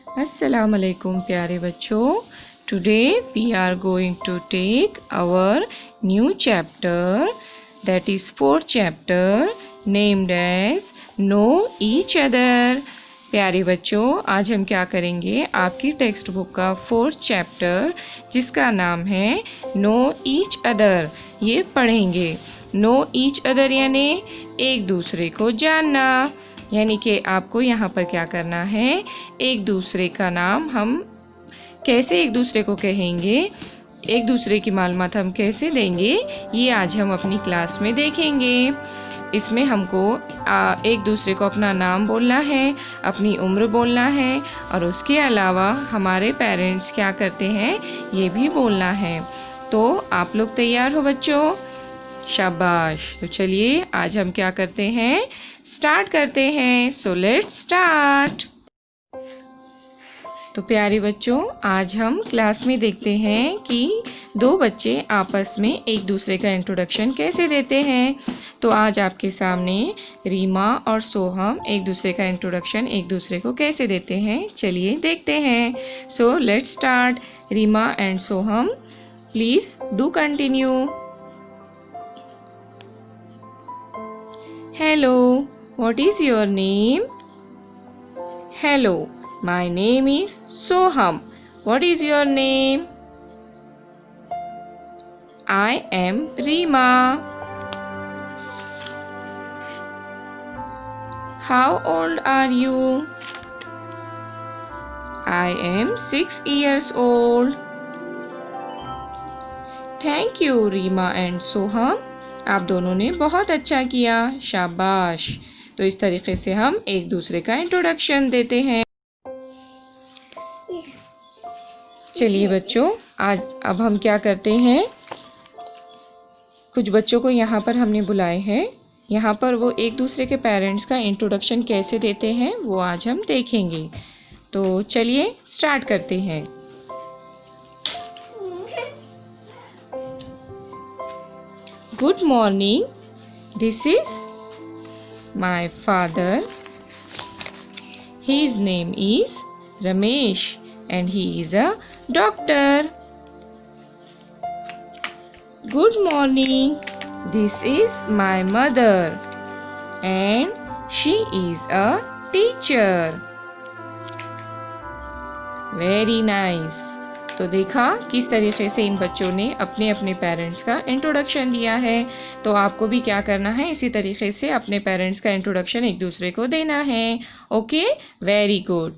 अस्सलाम वालेकुम प्यारे बच्चों। Today we are going to take our new chapter, that is fourth chapter named as know each other. प्यारे बच्चों, आज हम क्या करेंगे, आपकी टेक्स्ट बुक का फोर्थ चैप्टर जिसका नाम है नो ईच अदर, ये पढ़ेंगे। नो ईच अदर यानी एक दूसरे को जानना, यानी कि आपको यहाँ पर क्या करना है, एक दूसरे का नाम हम कैसे एक दूसरे को कहेंगे, एक दूसरे की मालूमात हम कैसे देंगे, ये आज हम अपनी क्लास में देखेंगे। इसमें हमको एक दूसरे को अपना नाम बोलना है, अपनी उम्र बोलना है और उसके अलावा हमारे पेरेंट्स क्या करते हैं ये भी बोलना है। तो आप लोग तैयार हो बच्चों? शाबाश। तो चलिए आज हम क्या करते हैं, स्टार्ट करते हैं। So let's start. तो प्यारे बच्चों, आज हम क्लास में देखते हैं कि दो बच्चे आपस में एक दूसरे का इंट्रोडक्शन कैसे देते हैं। तो आज आपके सामने रीमा और सोहम एक दूसरे का इंट्रोडक्शन एक दूसरे को कैसे देते हैं, चलिए देखते हैं। So let's start. Reema and Soham, please do continue. Hello, what is your name? Hello, my name is Soham. What is your name? I am Reema. How old are you? I am 6 years old. Thank you, Reema and Soham. आप दोनों ने बहुत अच्छा किया, शाबाश। तो इस तरीके से हम एक दूसरे का इंट्रोडक्शन देते हैं। चलिए बच्चों, आज अब हम क्या करते हैं, कुछ बच्चों को यहाँ पर हमने बुलाए हैं, यहाँ पर वो एक दूसरे के पेरेंट्स का इंट्रोडक्शन कैसे देते हैं वो आज हम देखेंगे। तो चलिए स्टार्ट करते हैं। Good morning. This is my father. His name is Ramesh and he is a doctor. Good morning. This is my mother and she is a teacher. Very nice. तो देखा किस तरीके से इन बच्चों ने अपने अपने पेरेंट्स का इंट्रोडक्शन दिया है। तो आपको भी क्या करना है, इसी तरीके से अपने पेरेंट्स का इंट्रोडक्शन एक दूसरे को देना है। Okay, very good.